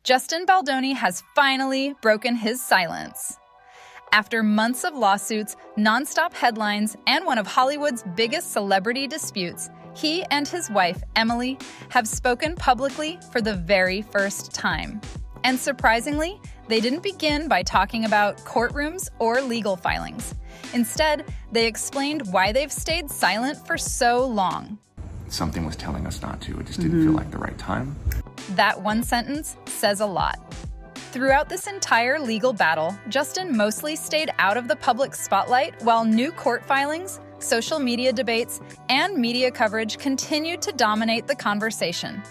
Justin Baldoni has finally broken his silence. After months of lawsuits, nonstop headlines, and one of Hollywood's biggest celebrity disputes, he and his wife, Emily, have spoken publicly for the very first time. And surprisingly, they didn't begin by talking about courtrooms or legal filings. Instead, they explained why they've stayed silent for so long. Something was telling us not to. It just didn't feel like the right time. That one sentence says a lot. Throughout this entire legal battle, Justin mostly stayed out of the public spotlight while new court filings, social media debates, and media coverage continued to dominate the conversation.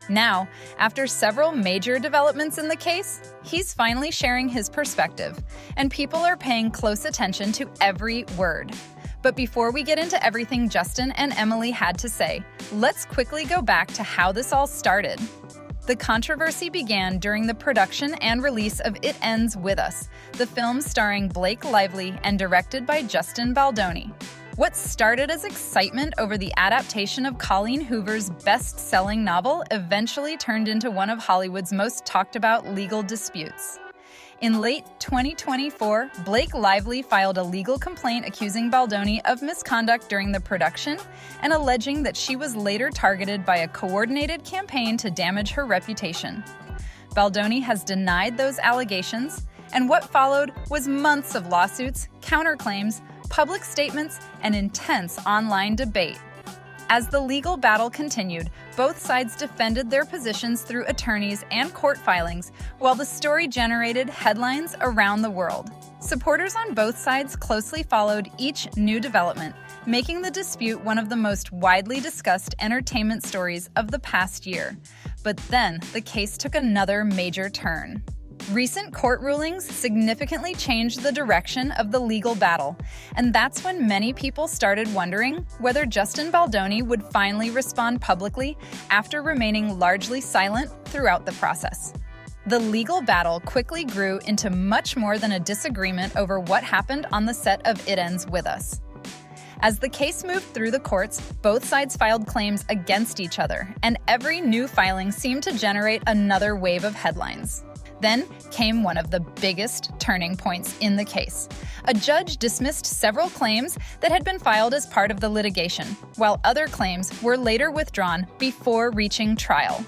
Now, after several major developments in the case, he's finally sharing his perspective, and people are paying close attention to every word. But before we get into everything Justin and Emily had to say, let's quickly go back to how this all started. The controversy began during the production and release of It Ends With Us, the film starring Blake Lively and directed by Justin Baldoni. What started as excitement over the adaptation of Colleen Hoover's best-selling novel eventually turned into one of Hollywood's most talked-about legal disputes. In late 2024, Blake Lively filed a legal complaint accusing Baldoni of misconduct during the production and alleging that she was later targeted by a coordinated campaign to damage her reputation. Baldoni has denied those allegations, and what followed was months of lawsuits, counterclaims, public statements, and intense online debate. As the legal battle continued, both sides defended their positions through attorneys and court filings, while the story generated headlines around the world. Supporters on both sides closely followed each new development, making the dispute one of the most widely discussed entertainment stories of the past year. But then, the case took another major turn. Recent court rulings significantly changed the direction of the legal battle, and that's when many people started wondering whether Justin Baldoni would finally respond publicly after remaining largely silent throughout the process. The legal battle quickly grew into much more than a disagreement over what happened on the set of It Ends With Us. As the case moved through the courts, both sides filed claims against each other, and every new filing seemed to generate another wave of headlines. Then came one of the biggest turning points in the case. A judge dismissed several claims that had been filed as part of the litigation, while other claims were later withdrawn before reaching trial.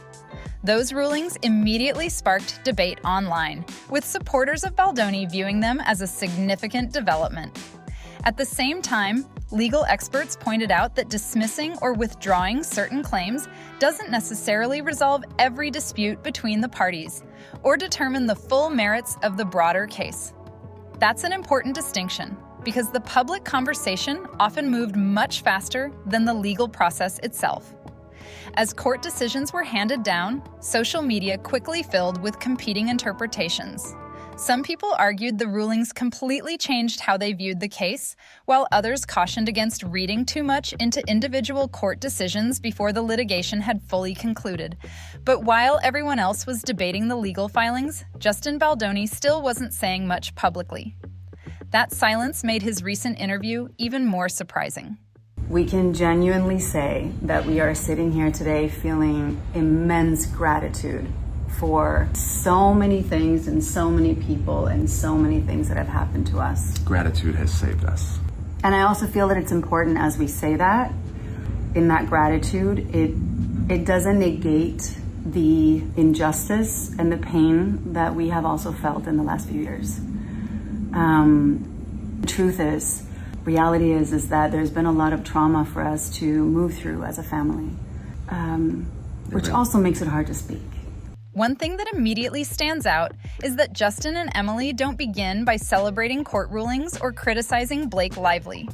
Those rulings immediately sparked debate online, with supporters of Baldoni viewing them as a significant development. At the same time, legal experts pointed out that dismissing or withdrawing certain claims doesn't necessarily resolve every dispute between the parties or determine the full merits of the broader case. That's an important distinction because the public conversation often moved much faster than the legal process itself. As court decisions were handed down, social media quickly filled with competing interpretations. Some people argued the rulings completely changed how they viewed the case, while others cautioned against reading too much into individual court decisions before the litigation had fully concluded. But while everyone else was debating the legal filings, Justin Baldoni still wasn't saying much publicly. That silence made his recent interview even more surprising. We can genuinely say that we are sitting here today feeling immense gratitude for so many things and so many people and so many things that have happened to us. Gratitude has saved us. And I also feel that it's important as we say that, in that gratitude, it doesn't negate the injustice and the pain that we have also felt in the last few years. The truth is, reality is that there's been a lot of trauma for us to move through as a family, which also makes it hard to speak. One thing that immediately stands out is that Justin and Emily don't begin by celebrating court rulings or criticizing Blake Lively.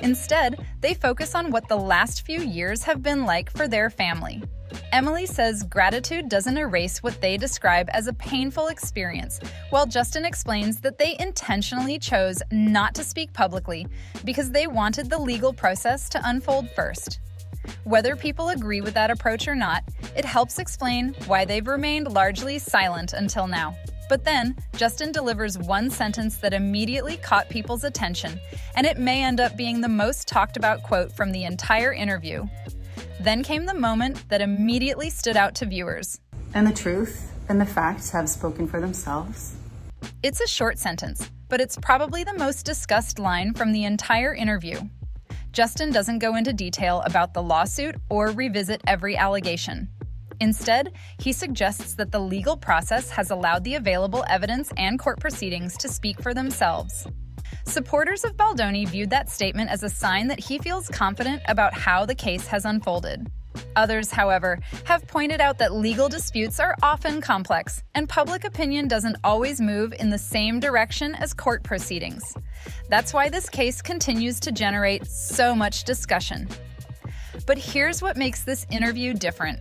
Instead, they focus on what the last few years have been like for their family. Emily says gratitude doesn't erase what they describe as a painful experience, while Justin explains that they intentionally chose not to speak publicly because they wanted the legal process to unfold first. Whether people agree with that approach or not, it helps explain why they've remained largely silent until now. But then, Justin delivers one sentence that immediately caught people's attention, and it may end up being the most talked about quote from the entire interview. Then came the moment that immediately stood out to viewers. And the truth And the facts have spoken for themselves. It's a short sentence, but it's probably the most discussed line from the entire interview. Justin doesn't go into detail about the lawsuit or revisit every allegation. Instead, he suggests that the legal process has allowed the available evidence and court proceedings to speak for themselves. Supporters of Baldoni viewed that statement as a sign that he feels confident about how the case has unfolded. Others, however, have pointed out that legal disputes are often complex, and public opinion doesn't always move in the same direction as court proceedings. That's why this case continues to generate so much discussion. But here's what makes this interview different.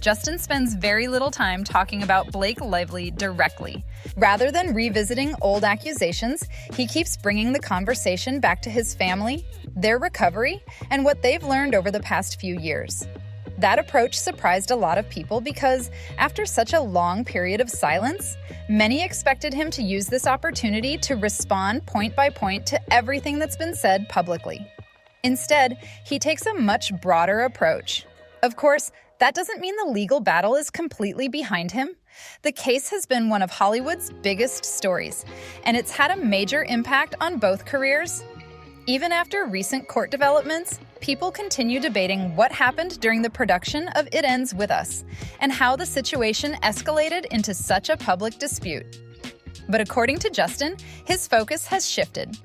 Justin spends very little time talking about Blake Lively directly. Rather than revisiting old accusations, he keeps bringing the conversation back to his family, their recovery, and what they've learned over the past few years. That approach surprised a lot of people because, after such a long period of silence, many expected him to use this opportunity to respond point by point to everything that's been said publicly. Instead, he takes a much broader approach. Of course, that doesn't mean the legal battle is completely behind him. The case has been one of Hollywood's biggest stories, and it's had a major impact on both careers. Even after recent court developments, people continue debating what happened during the production of It Ends With Us and how the situation escalated into such a public dispute. But according to Justin, his focus has shifted.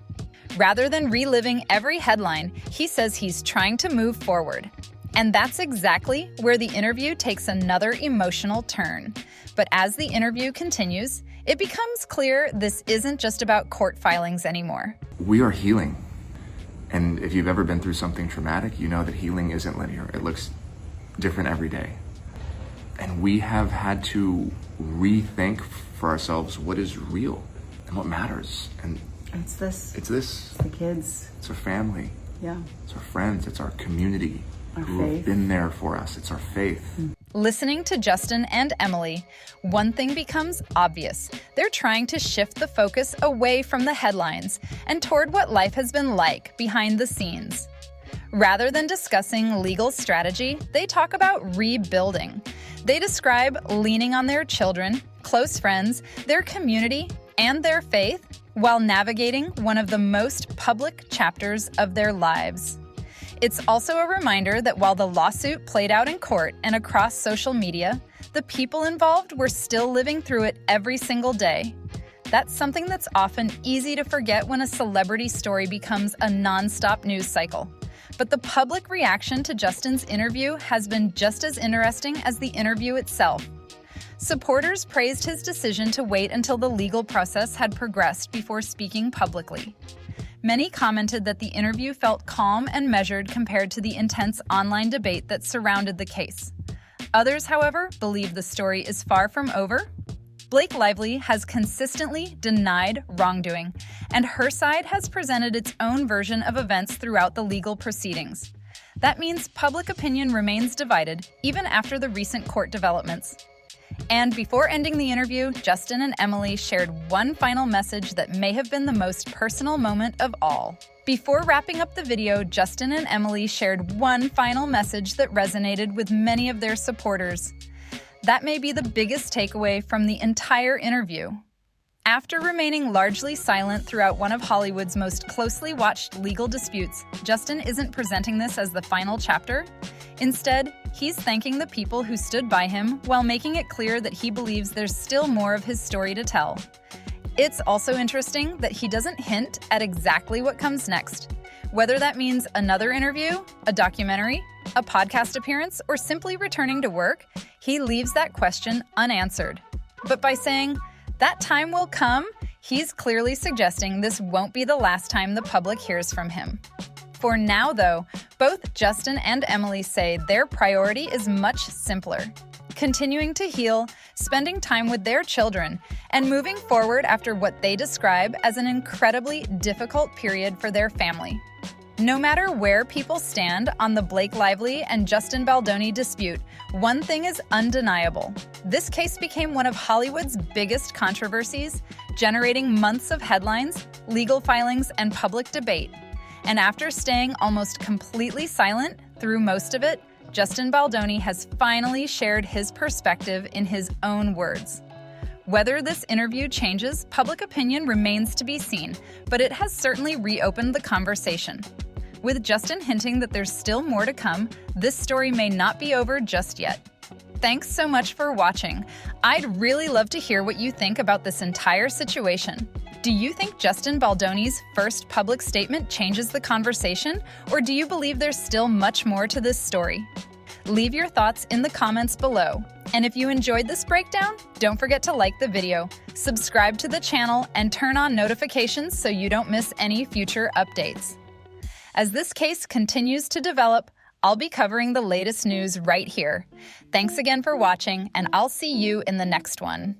Rather than reliving every headline, he says he's trying to move forward. And that's exactly where the interview takes another emotional turn. But as the interview continues, it becomes clear this isn't just about court filings anymore. We are healing. And if you've ever been through something traumatic, you know that healing isn't linear. It looks different every day. And we have had to rethink for ourselves what is real and what matters. And It's this. it's this. It's the kids. It's our family. Yeah. It's our friends. It's our community. Our who have faith. been there for us. It's our faith. Listening to Justin and Emily, one thing becomes obvious. They're trying to shift the focus away from the headlines and toward what life has been like behind the scenes. Rather than discussing legal strategy, they talk about rebuilding. They describe leaning on their children, close friends, their community, and their faith while navigating one of the most public chapters of their lives. It's also a reminder that while the lawsuit played out in court and across social media, the people involved were still living through it every single day. That's something that's often easy to forget when a celebrity story becomes a non-stop news cycle. But the public reaction to Justin's interview has been just as interesting as the interview itself. Supporters praised his decision to wait until the legal process had progressed before speaking publicly. Many commented that the interview felt calm and measured compared to the intense online debate that surrounded the case. Others, however, believe the story is far from over. Blake Lively has consistently denied wrongdoing, and her side has presented its own version of events throughout the legal proceedings. That means public opinion remains divided, even after the recent court developments. And before ending the interview, Justin and Emily shared one final message that may have been the most personal moment of all. Before wrapping up the video, Justin and Emily shared one final message that resonated with many of their supporters. That may be the biggest takeaway from the entire interview. After remaining largely silent throughout one of Hollywood's most closely watched legal disputes, Justin isn't presenting this as the final chapter. Instead, he's thanking the people who stood by him while making it clear that he believes there's still more of his story to tell. It's also interesting that he doesn't hint at exactly what comes next. Whether that means another interview, a documentary, a podcast appearance, or simply returning to work, he leaves that question unanswered. But by saying, "That time will come," he's clearly suggesting this won't be the last time the public hears from him. For now, though, both Justin and Emily say their priority is much simpler: continuing to heal, spending time with their children, and moving forward after what they describe as an incredibly difficult period for their family. No matter where people stand on the Blake Lively and Justin Baldoni dispute, one thing is undeniable. This case became one of Hollywood's biggest controversies, generating months of headlines, legal filings, and public debate. And after staying almost completely silent through most of it, Justin Baldoni has finally shared his perspective in his own words. Whether this interview changes public opinion remains to be seen, but it has certainly reopened the conversation. With Justin hinting that there's still more to come, this story may not be over just yet. Thanks so much for watching. I'd really love to hear what you think about this entire situation. Do you think Justin Baldoni's first public statement changes the conversation, or do you believe there's still much more to this story? Leave your thoughts in the comments below. And if you enjoyed this breakdown, don't forget to like the video, subscribe to the channel, and turn on notifications so you don't miss any future updates. As this case continues to develop, I'll be covering the latest news right here. Thanks again for watching, and I'll see you in the next one.